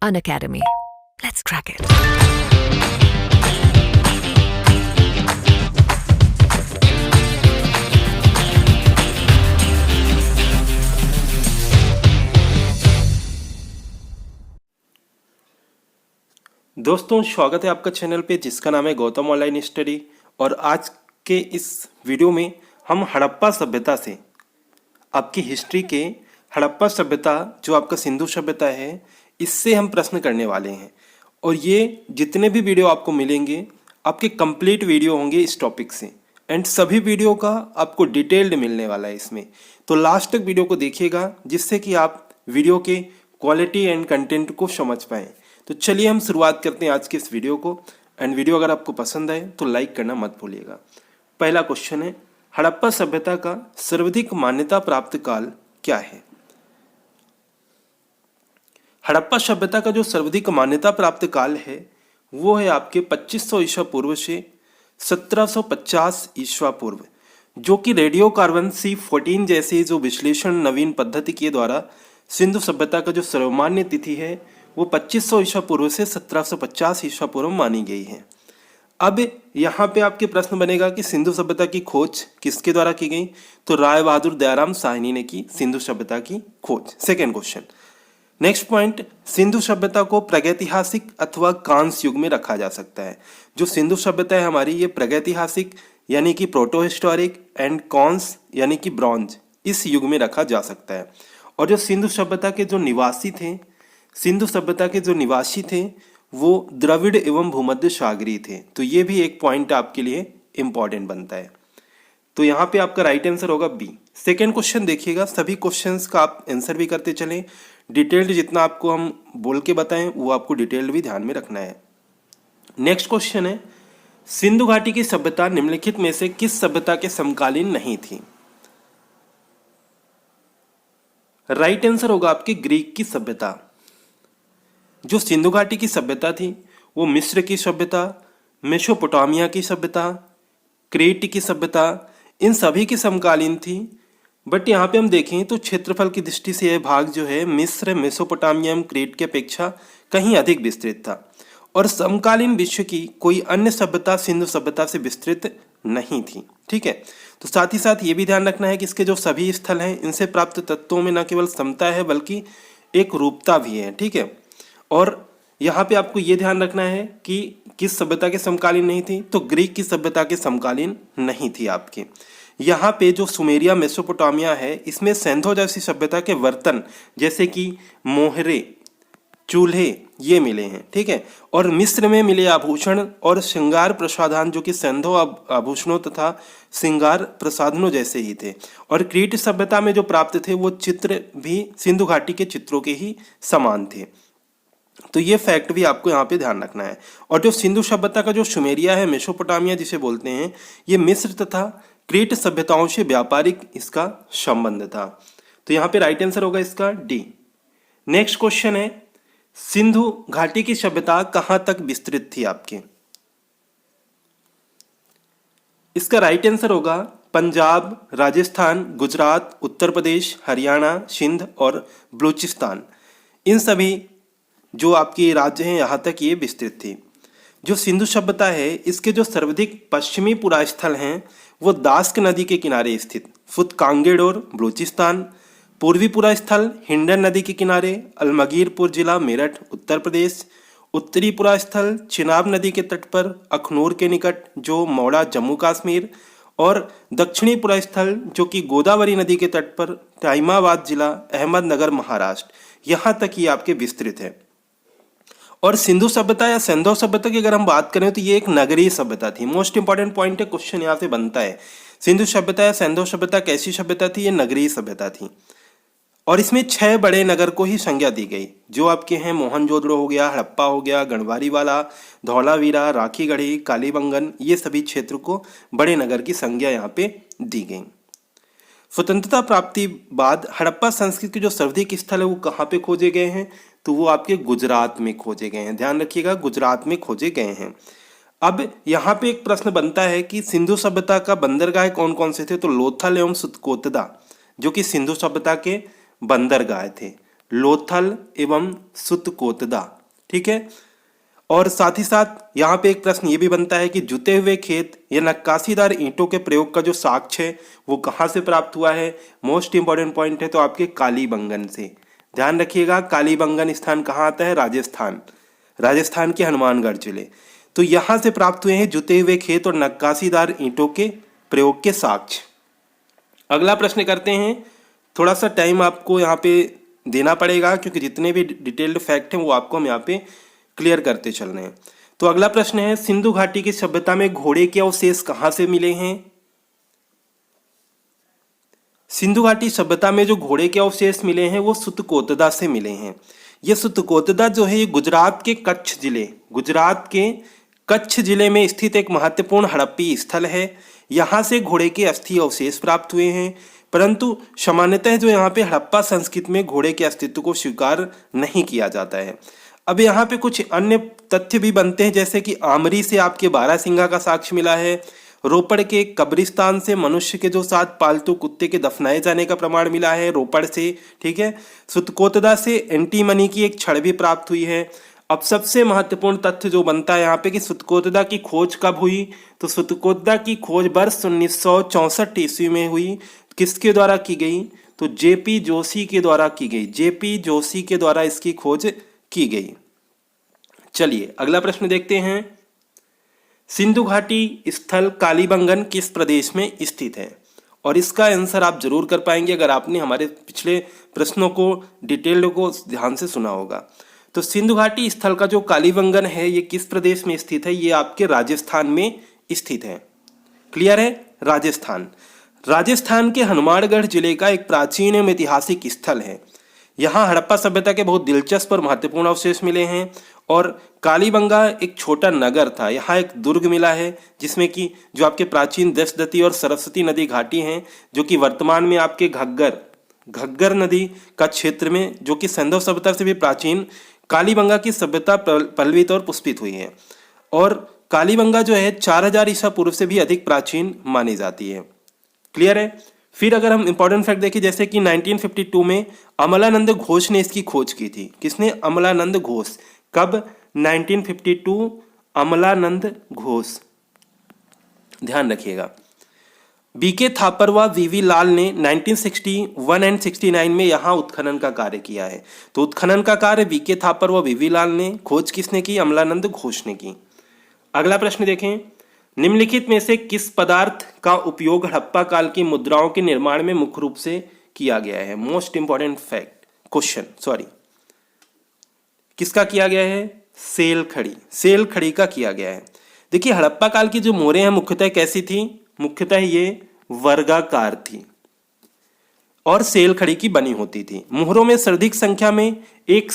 Unacademy. Let's crack it. दोस्तों स्वागत है आपका चैनल पे जिसका नाम है गौतम ऑनलाइन स्टडी। और आज के इस वीडियो में हम हड़प्पा सभ्यता से आपकी हिस्ट्री के हड़प्पा सभ्यता जो आपका सिंधु सभ्यता है इससे हम प्रश्न करने वाले हैं। और ये जितने भी वीडियो आपको मिलेंगे आपके कंप्लीट वीडियो होंगे इस टॉपिक से, एंड सभी वीडियो का आपको डिटेल्ड मिलने वाला है इसमें। तो लास्ट तक वीडियो को देखिएगा जिससे कि आप वीडियो के क्वालिटी एंड कंटेंट को समझ पाएँ। तो चलिए हम शुरुआत करते हैं आज के इस वीडियो को। एंड वीडियो अगर आपको पसंद आए तो लाइक करना मत भूलिएगा। पहला क्वेश्चन है, हड़प्पा सभ्यता का सर्वाधिक मान्यता प्राप्त काल क्या है? हड़प्पा सभ्यता का जो सर्वाधिक मान्यता प्राप्त काल है वो है आपके 2500 ईसा पूर्व से 1750 ईसा पूर्व, जो कि रेडियो कार्बन C14 जैसे जो विश्लेषण नवीन पद्धति के द्वारा सिंधु सभ्यता का जो सर्वमान्य तिथि है वो 2500 ईसा पूर्व से 1750 ईसा पूर्व मानी गई है। अब यहाँ पे आपके प्रश्न बनेगा कि सिंधु सभ्यता की खोज किसके द्वारा की गई? तो राय बहादुर दयाराम साहनी ने की सिंधु सभ्यता की खोज। Second question, next point, Sindhu सभ्यता को प्रागैतिहासिक अथवा कांस्य युग में रखा जा सकता है। जो सिंधु सभ्यता है हमारी ये प्रागैतिहासिक यानी कि प्रोटो हिस्टोरिक एंड कॉन्स यानी कि ब्रॉन्ज इस युग में रखा जा सकता है। और जो सिंधु सभ्यता के जो निवासी थे, सिंधु सभ्यता के जो निवासी थे वो द्रविड़ एवं भूमध्य सागरी थे। तो ये भी एक पॉइंट आपके लिए इंपॉर्टेंट बनता है। तो यहाँ पे आपका राइट आंसर होगा बी। सेकेंड क्वेश्चन देखिएगा, सभी क्वेश्चंस का आप आंसर भी करते चलें। डिटेल्ड जितना आपको हम बोल के बताएं वो आपको डिटेल्ड भी ध्यान में रखना है। नेक्स्ट क्वेश्चन है, सिंधु घाटी की सभ्यता निम्नलिखित में से किस सभ्यता के समकालीन नहीं थी? राइट आंसर होगा आपके ग्रीक की सभ्यता। जो सिंधु घाटी की सभ्यता थी वो मिस्र की सभ्यता, मेसोपोटामिया की सभ्यता, क्रेट की सभ्यता, इन सभी की समकालीन थी। बट यहाँ पे हम देखें तो क्षेत्रफल की दृष्टि से यह भाग जो है मिस्र, मेसोपोटामिया एवं क्रेट की अपेक्षा कहीं अधिक विस्तृत था। और समकालीन विश्व की कोई अन्य सभ्यता सिंधु सभ्यता से विस्तृत नहीं थी। ठीक है, तो साथ ही साथ ये भी ध्यान रखना है कि इसके जो सभी स्थल हैं इनसे प्राप्त तत्वों में न केवल समता है बल्कि एक रूपता भी है। ठीक है, और यहाँ पे आपको ये ध्यान रखना है कि किस सभ्यता के समकालीन नहीं थी, तो ग्रीक की सभ्यता के समकालीन नहीं थी आपके। यहाँ पे जो सुमेरिया मेसोपोटामिया है इसमें सिंधु जैसी सभ्यता के बर्तन जैसे कि मोहरे, चूल्हे ये मिले हैं। ठीक है, और मिस्र में मिले आभूषण और श्रृंगार प्रसाधन जो कि सिंधु आभूषणों तथा श्रृंगार प्रसाधनों जैसे ही थे। और क्रीट सभ्यता में जो प्राप्त थे वो चित्र भी सिंधु घाटी के चित्रों के ही समान थे। तो ये फैक्ट भी आपको यहाँ पे ध्यान रखना है। और जो सिंधु सभ्यता का जो सुमेरिया है, मेसोपोटामिया जिसे बोलते हैं, ये मिस्र तथा क्रीट सभ्यताओं से व्यापारिक इसका संबंध था। तो यहाँ पे राइट आंसर होगा इसका डी। नेक्स्ट क्वेश्चन है, सिंधु घाटी की सभ्यता कहाँ तक विस्तृत थी आपके? इसका राइट आंसर होगा पंजाब, राजस्थान, गुजरात, उत्तर प्रदेश, हरियाणा, सिंध और बलूचिस्तान, इन सभी जो आपके राज्य हैं यहाँ तक ये विस्तृत थी। जो सिंधु सभ्यता है इसके जो सर्वाधिक पश्चिमी पुरास्थल हैं वो दास्क नदी के किनारे स्थित फुतकांगेडोर बलूचिस्तान, पूर्वी पुरास्थल हिंडन नदी के किनारे अलमगीरपुर जिला मेरठ उत्तर प्रदेश, उत्तरी पुरास्थल चिनाब नदी के तट पर अखनूर के निकट जो मौड़ा जम्मू कश्मीर, और दक्षिणी पुरास्थल जो कि गोदावरी नदी के तट पर टाइमाबाद जिला अहमदनगर महाराष्ट्र, यहाँ तक ये आपके विस्तृत है। और सिंधु सभ्यता या सिंधु सभ्यता की अगर हम बात करें तो ये एक नगरीय सभ्यता थी। मोस्ट इंपॉर्टेंट पॉइंट है, क्वेश्चन यहाँ से बनता है, सिंधु सभ्यता या सिंधु सभ्यता कैसी सभ्यता थी? ये नगरीय सभ्यता थी। और इसमें 6 बड़े नगर को ही संज्ञा दी गई जो आपके हैं मोहनजोदड़ो हो गया, हड़प्पा हो गया, गढ़वारीवाला, धौलावीरा, राखीगढ़ी, कालीबंगन, ये सभी क्षेत्र को बड़े नगर की संज्ञा यहाँ पे दी गई। स्वतंत्रता प्राप्ति बाद हड़प्पा संस्कृति के जो सर्वाधिक स्थल है वो कहाँ पे खोजे गए हैं? तो वो आपके गुजरात में खोजे गए हैं। ध्यान रखिएगा, गुजरात में खोजे गए हैं। अब यहाँ पे एक प्रश्न बनता है कि सिंधु सभ्यता का बंदरगाह कौन कौन से थे? तो लोथल एवं सुतकोतदा जो कि सिंधु सभ्यता के बंदरगाह थे। लोथल एवं सुतकोतदा। ठीक है, और साथ ही साथ यहाँ पे एक प्रश्न ये भी बनता है कि जुते हुए खेत या नक्काशीदार ईंटों के प्रयोग का जो साक्ष्य है वो कहाँ से प्राप्त हुआ है। मोस्ट इंपॉर्टेंट पॉइंट है तो आपके कालीबंगन से। ध्यान रखिएगा, कालीबंगन स्थान कहाँ आता है, राजस्थान, राजस्थान के हनुमानगढ़ जिले। तो यहाँ से प्राप्त हुए हैं जुते हुए खेत और नक्काशीदार ईंटों के प्रयोग के साक्ष्य। अगला प्रश्न करते हैं। थोड़ा सा टाइम आपको यहाँ पे देना पड़ेगा क्योंकि जितने भी डिटेल्ड फैक्ट हैं वो आपको हम यहाँ पे क्लियर करते चल रहे हैं। तो अगला प्रश्न है, सिंधु घाटी की सभ्यता में घोड़े के अवशेष कहाँ से मिले हैं। सिंधु घाटी सभ्यता में जो घोड़े के अवशेष मिले हैं वो सुतकोतदा से मिले हैं। ये सुतकोतदा जो है ये गुजरात के कच्छ जिले, गुजरात के कच्छ जिले में स्थित एक महत्वपूर्ण हड़प्पी स्थल है। यहाँ से घोड़े के अस्थि अवशेष प्राप्त हुए हैं, परंतु सामान्यतः जो यहाँ पे हड़प्पा संस्कृति में घोड़े के अस्तित्व को स्वीकार नहीं किया जाता है। अब यहाँ पे कुछ अन्य तथ्य भी बनते हैं, जैसे कि आमरी से आपके बारहसिंगा का साक्ष्य मिला है। रोपड़ के कब्रिस्तान से मनुष्य के जो 7 पालतू कुत्ते के दफनाए जाने का प्रमाण मिला है, रोपड़ से। ठीक है, सुतकोतदा से एंटीमनी की एक छड़ भी प्राप्त हुई है। अब सबसे महत्वपूर्ण तथ्य जो बनता है यहाँ पे कि सुतकोतदा की खोज कब हुई, तो सुतकोतदा की खोज वर्ष 1964 ईस्वी में हुई। किसके द्वारा की गई, तो जेपी जोशी के द्वारा की गई, जेपी जोशी के द्वारा इसकी खोज की गई। चलिए अगला प्रश्न देखते हैं। सिंधु घाटी स्थल कालीबंगन किस प्रदेश में स्थित है, और इसका आंसर आप जरूर कर पाएंगे अगर आपने हमारे पिछले प्रश्नों को डिटेल्ड को ध्यान से सुना होगा। तो सिंधु घाटी स्थल का जो कालीबंगन है ये किस प्रदेश में स्थित है, ये आपके राजस्थान में स्थित है। क्लियर है, राजस्थान। राजस्थान के हनुमानगढ़ जिले का एक प्राचीन एवं ऐतिहासिक स्थल है। यहाँ हड़प्पा सभ्यता के बहुत दिलचस्प और महत्वपूर्ण अवशेष मिले हैं। और कालीबंगा एक छोटा नगर था, यहाँ एक दुर्ग मिला है जिसमें कि जो आपके प्राचीन दशदती और सरस्वती नदी घाटी हैं, जो कि वर्तमान में आपके घग्गर नदी का क्षेत्र में, जो कि सिंधु सभ्यता से भी प्राचीन कालीबंगा की सभ्यता पल्लवित और पुष्पित हुई है। और कालीबंगा जो है 4000 ईसा पूर्व से भी अधिक प्राचीन मानी जाती है। क्लियर है। फिर अगर हम इंपॉर्टेंट फैक्ट देखें, जैसे कि 1952 में अमलानंद घोष ने इसकी खोज की थी। किसने, अमलानंद घोष। कब, 1952, अमलानंद घोष। ध्यान रखिएगा। बीके थापर व वीवी लाल ने 1961 एंड 69 में यहाँ उत्खनन का कार्य किया है। तो उत्खनन का कार्य बीके थापर व वीवी लाल ने, खोज किसने की, अमलानंद घोष ने की। अगला प्रश्न देखें। निम्नलिखित में से किस पदार्थ का उपयोग हड़प्पा काल की मुद्राओं के निर्माण में मुख्य रूप से किया गया है। Most important fact question, sorry, किसका किया गया है, सेल खड़ी, सेल खड़ी का किया गया है। देखिए हड़प्पा काल की जो मोहरें हैं मुख्यतः कैसी थी, मुख्यतः ये वर्गाकार थी और सेल खड़ी की बनी होती थी। मोहरों में सर्वाधिक संख्या में एक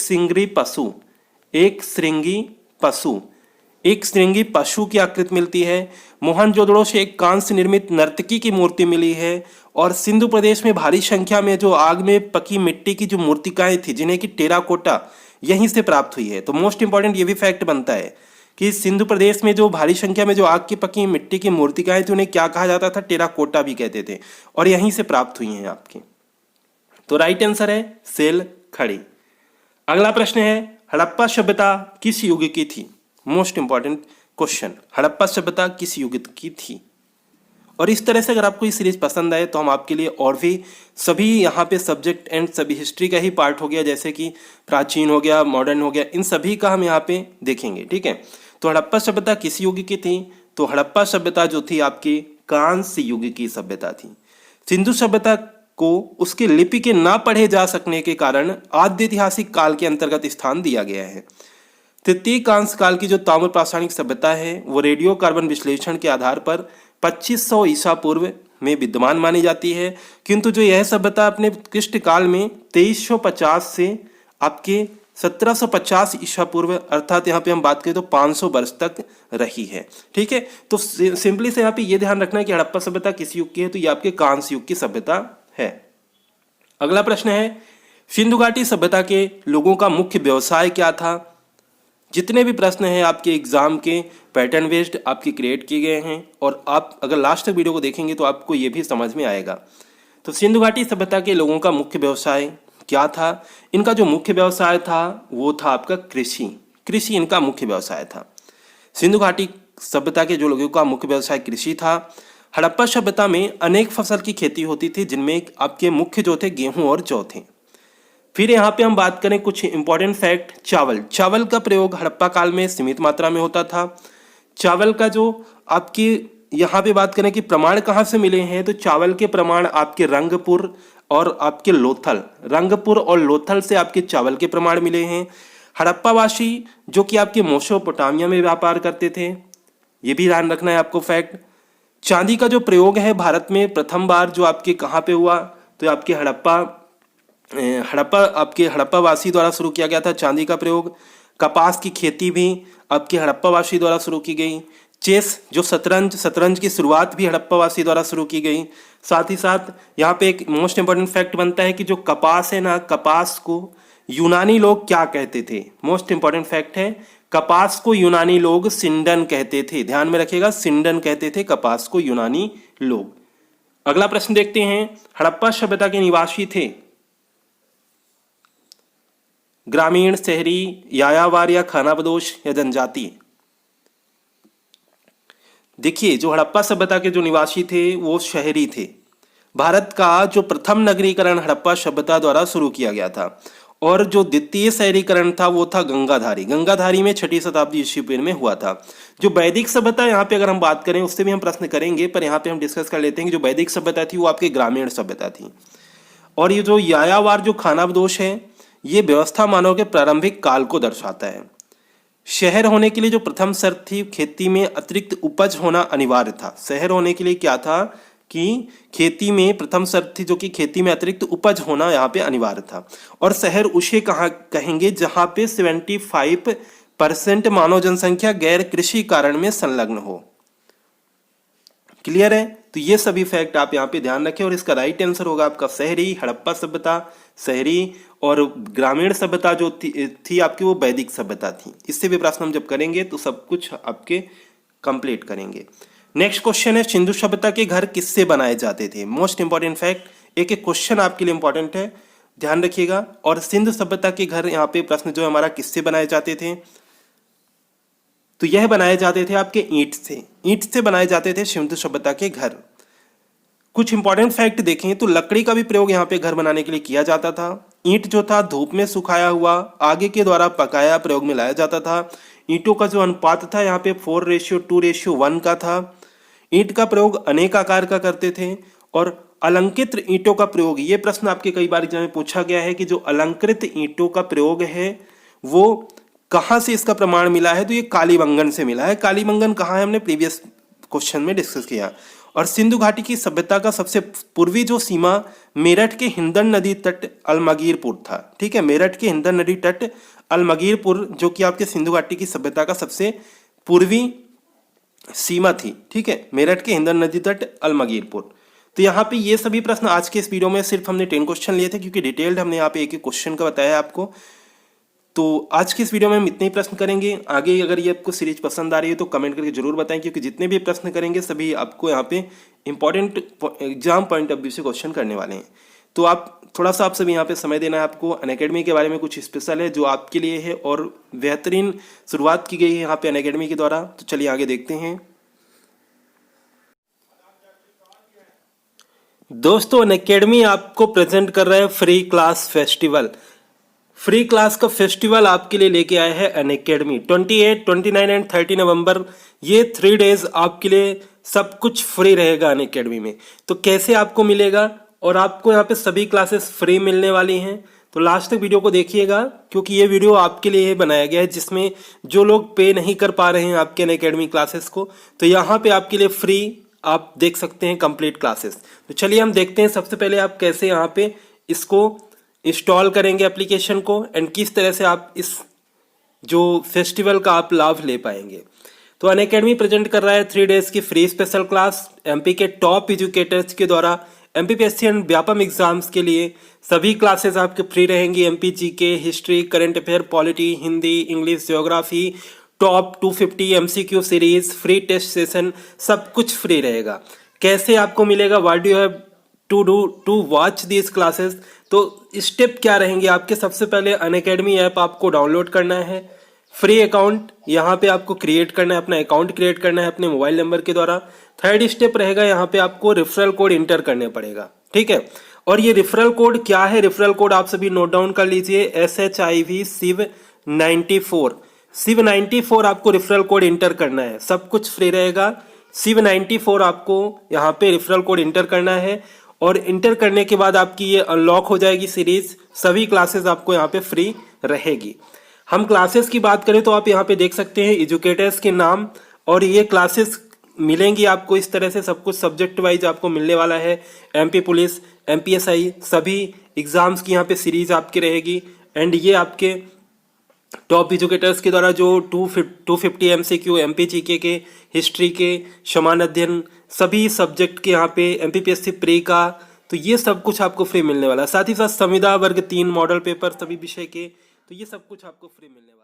श्रृंगी पशु की आकृति मिलती है। मोहनजोदड़ो से एक कांस्य निर्मित नर्तकी की मूर्ति मिली है। और सिंधु प्रदेश में भारी संख्या में जो आग में पकी मिट्टी की जो मूर्तिकाएं थी, जिन्हें की टेराकोटा, यहीं से प्राप्त हुई है। तो मोस्ट इंपॉर्टेंट ये भी फैक्ट बनता है कि सिंधु प्रदेश में जो भारी संख्या में जो आग की पकी मिट्टी की मूर्तिकाएं थी, उन्हें क्या कहा जाता था, टेराकोटा भी कहते थे, और यहीं से प्राप्त हुई हैं आपकी। तो राइट आंसर है सेल खड़ी। अगला प्रश्न है, हड़प्पा सभ्यता किस युग की थी। मोस्ट इंपॉर्टेंट क्वेश्चन, हड़प्पा सभ्यता किस युग की थी। और इस तरह से अगर आपको ये सीरीज पसंद आए तो हम आपके लिए और भी सभी यहाँ पे सब्जेक्ट एंड सभी हिस्ट्री का ही पार्ट हो गया, जैसे कि प्राचीन हो गया, मॉडर्न हो गया, इन सभी का हम यहाँ पे देखेंगे। ठीक है, तो हड़प्पा सभ्यता किस युग की थी, तो हड़प्पा सभ्यता जो थी आपकी कांस्य युग की सभ्यता थी। सिंधु सभ्यता को उसके लिपि के ना पढ़े जा सकने के कारण आद्य ऐतिहासिक काल के अंतर्गत स्थान दिया गया है। तृतीय कांस्य काल की जो ताम्र पाषाणिक सभ्यता है वो रेडियो कार्बन विश्लेषण के आधार पर 2500 ईसा पूर्व में विद्यमान मानी जाती है, किंतु जो यह सभ्यता अपने उत्कृष्ट काल में 2350 से आपके 1750 ईसा पूर्व, अर्थात यहाँ पे हम बात करें तो 500 वर्ष तक रही है। ठीक है, तो सिंपली से यहाँ पे ये ध्यान रखना है कि हड़प्पा सभ्यता किस युग की है, तो ये आपके कांस्य युग की सभ्यता है। अगला प्रश्न है, सिंधु घाटी सभ्यता के लोगों का मुख्य व्यवसाय क्या था। जितने भी प्रश्न हैं आपके एग्जाम के पैटर्न बेस्ड आपके क्रिएट किए गए हैं, और आप अगर लास्ट तक वीडियो को देखेंगे तो आपको ये भी समझ में आएगा। तो सिंधु घाटी सभ्यता के लोगों का मुख्य व्यवसाय क्या था? इनका जो मुख्य व्यवसाय था वो था आपका कृषि। कृषि इनका मुख्य व्यवसाय था। सिंधु घाटी सभ्यता के जो लोगों का मुख्य व्यवसाय कृषि था। हड़प्पा सभ्यता में अनेक फसल की खेती होती थी, जिनमें आपके मुख्य जो थे गेहूं और जौ थे। फिर यहाँ पे हम बात करें कुछ इंपॉर्टेंट फैक्ट। चावल, चावल का प्रयोग हड़प्पा काल में सीमित मात्रा में होता था। चावल का जो आपकी यहाँ पे बात करें कि प्रमाण कहाँ से मिले हैं, तो चावल के प्रमाण आपके रंगपुर और आपके लोथल, रंगपुर और लोथल से आपके चावल के प्रमाण मिले हैं। हड़प्पावासी जो कि आपके मेसोपोटामिया में व्यापार करते थे, ये भी ध्यान रखना है आपको फैक्ट। चांदी का जो प्रयोग है भारत में प्रथम बार जो आपके कहाँ पे हुआ, तो आपके हड़प्पावासी द्वारा शुरू किया गया था चांदी का प्रयोग। कपास की खेती भी आपके हड़प्पावासी द्वारा शुरू की गई। चेस जो शतरंज की शुरुआत भी हड़प्पावासी द्वारा शुरू की गई। साथ ही साथ यहाँ पे एक मोस्ट इंपॉर्टेंट फैक्ट बनता है कि जो कपास है ना, कपास को यूनानी लोग क्या कहते थे? मोस्ट इंपॉर्टेंट फैक्ट है, कपास को यूनानी लोग सिंडन कहते थे। ध्यान में रखिएगा, सिंडन कहते थे कपास को यूनानी लोग। अगला प्रश्न देखते हैं, हड़प्पा सभ्यता के निवासी थे ग्रामीण, शहरी, यायावर या खानाबदोश या जनजाति? देखिए, जो हड़प्पा सभ्यता के जो निवासी थे वो शहरी थे। भारत का जो प्रथम नगरीकरण हड़प्पा सभ्यता द्वारा शुरू किया गया था, और जो द्वितीय शहरीकरण था वो था गंगाधारी। गंगाधारी में 6वीं शताब्दी ईस्वी पूर्व में हुआ था। जो वैदिक सभ्यता यहाँ पे अगर हम बात करें, उससे भी हम प्रश्न करेंगे, पर यहाँ पे हम डिस्कस कर लेते हैं कि जो वैदिक सभ्यता थी वो आपकी ग्रामीण सभ्यता थी। और ये जो यायावर जो खानाबदोश है, ये व्यवस्था मानव के प्रारंभिक काल को दर्शाता है। शहर होने के लिए जो प्रथम शर्त थी, खेती में अतिरिक्त उपज होना अनिवार्य था। शहर होने के लिए क्या था कि खेती में प्रथम शर्त थी, जो कि खेती में अतिरिक्त उपज होना यहाँ पे अनिवार्य था। और शहर उसे कहाँ कहेंगे जहाँ पे 75% मानव जनसंख्या गैर कृषि कारण में संलग्न हो। क्लियर है? तो ये सभी फैक्ट आप यहाँ पे ध्यान रखें, और इसका राइट आंसर होगा आपका शहरी। हड़प्पा सभ्यता शहरी, और ग्रामीण सभ्यता जो थी आपकी वो वैदिक सभ्यता थी। इससे भी प्रश्न हम जब करेंगे तो सब कुछ आपके कंप्लीट करेंगे। नेक्स्ट क्वेश्चन है, सिंधु सभ्यता के घर किससे बनाए जाते थे? मोस्ट इंपॉर्टेंट फैक्ट, एक एक क्वेश्चन आपके लिए इंपॉर्टेंट है, ध्यान रखिएगा। और सिंधु सभ्यता के घर यहाँ पे प्रश्न जो हमारा किससे बनाए जाते थे, तो यह बनाए जाते थे आपके ईंट से। ईंट से बनाए जाते थे सिंधु सभ्यता के घर। कुछ इंपॉर्टेंट फैक्ट देखें तो लकड़ी का भी प्रयोग यहाँ पे घर बनाने के लिए किया जाता था। ईंट जो था धूप में सुखाया हुआ, आगे के द्वारा पकाया प्रयोग में लाया जाता था। ईंटों का जो अनुपात था यहाँ पे 4:2:1 का था। ईंट का प्रयोग अनेक आकार का करते थे। और अलंकृत ईंटों का प्रयोग, ये प्रश्न आपके कई बार एग्जाम में पूछा गया है कि जो अलंकृत ईंटों का प्रयोग है वो कहाँ से इसका प्रमाण मिला है, तो ये कालीबंगन से मिला है। कालीबंगन कहाँ है, हमने प्रीवियस क्वेश्चन में डिस्कस किया। और सिंधु घाटी की सभ्यता का सबसे पूर्वी जो सीमा मेरठ के हिंदन नदी तट अलमगीरपुर था। ठीक है, मेरठ के हिंदन नदी तट अलमगीरपुर जो कि आपके सिंधु घाटी की सभ्यता का सबसे पूर्वी सीमा थी। ठीक है, मेरठ के हिंदन नदी तट अलमगीरपुर। तो यहाँ पे ये सभी प्रश्न आज के इस वीडियो में सिर्फ हमने 10 क्वेश्चन लिए थे, क्योंकि डिटेल्ड हमने यहाँ पे एक एक क्वेश्चन का बताया है आपको। तो आज के इस वीडियो में हम इतने ही प्रश्न करेंगे। आगे अगर ये आपको सीरीज पसंद आ रही है तो कमेंट करके जरूर बताएं, क्योंकि जितने भी प्रश्न करेंगे सभी आपको यहाँ पे important exam point of view से क्वेश्चन करने वाले हैं। तो आप थोड़ा सा आप सभी यहाँ पे समय देना है आपको। अनअकैडमी के बारे में कुछ स्पेशल है जो आपके लिए है, और बेहतरीन शुरुआत की गई है यहाँ पे अनअकैडमी के द्वारा। तो चलिए आगे देखते हैं। दोस्तों, अनअकैडमी आपको प्रेजेंट कर रहा है free class festival. Free class का फेस्टिवल आपके लिए लेके आया है अनअकैडमी। 28, 29 एंड 30 नवंबर, ये 3 डेज आपके लिए सब कुछ फ्री रहेगा अनअकैडमी में। तो कैसे आपको मिलेगा, और आपको यहाँ पे सभी क्लासेस फ्री मिलने वाली हैं। तो लास्ट तक वीडियो को देखिएगा, क्योंकि ये वीडियो आपके लिए बनाया गया है, जिसमें जो लोग पे नहीं कर पा रहे हैं आपके अनअकैडमी क्लासेस को, तो यहाँ पे आपके लिए फ्री आप देख सकते हैं कंप्लीट क्लासेस। तो चलिए हम देखते हैं सबसे पहले आप कैसे यहाँ पे इसको इंस्टॉल करेंगे एप्लीकेशन को, एंड किस तरह से आप इस जो फेस्टिवल का आप लाभ ले पाएंगे। तो अनअकैडमी प्रेजेंट कर रहा है 3 डेज की फ्री स्पेशल क्लास एमपी के टॉप एजुकेटर्स के द्वारा एमपीपीएससी एंड व्यापम एग्जाम्स के लिए। सभी क्लासेस आपके फ्री रहेंगी। MP GK, history, current affair, polity, Hindi, English, geography, top 250 MCQ series, free test session, सब कुछ फ्री रहेगा। कैसे आपको मिलेगा, what do have to watch this classes. तो स्टेप क्या रहेंगे आपके? सबसे पहले अनअकैडमी ऐप आपको डाउनलोड करना है, फ्री अकाउंट यहाँ पे आपको क्रिएट करना है, अपना अकाउंट क्रिएट करना है अपने मोबाइल नंबर के द्वारा। थर्ड स्टेप रहेगा यहाँ पे आपको रेफरल कोड इंटर करने पड़ेगा, ठीक है। और ये रेफरल कोड क्या है? रेफरल कोड आप सभी नोट डाउन कर लीजिए, SHIV शिव 94, शिव 94 आपको रेफरल कोड इंटर करना है। सब कुछ फ्री रहेगा, शिव 94 आपको यहाँ पे रेफरल कोड इंटर करना है। और इंटर करने के बाद आपकी ये अनलॉक हो जाएगी सीरीज, सभी क्लासेस आपको यहाँ पे फ्री रहेगी। हम क्लासेस की बात करें तो आप यहाँ पे देख सकते हैं एजुकेटर्स के नाम, और ये क्लासेस मिलेंगी आपको इस तरह से, सब कुछ सब्जेक्ट वाइज आपको मिलने वाला है। MP पुलिस, MPSI सभी एग्जाम्स की यहाँ पे सीरीज आपकी रहेगी। एंड ये आपके टॉप एजुकेटर्स के द्वारा जो 250 MCQ, MPGK के, हिस्ट्री के, समान अध्ययन, सभी सब्जेक्ट के यहाँ पे MPPSC प्री का, तो ये सब कुछ आपको फ्री मिलने वाला है। साथ ही साथ संविदा वर्ग 3 मॉडल पेपर सभी विषय के, तो ये सब कुछ आपको फ्री मिलने वाला है।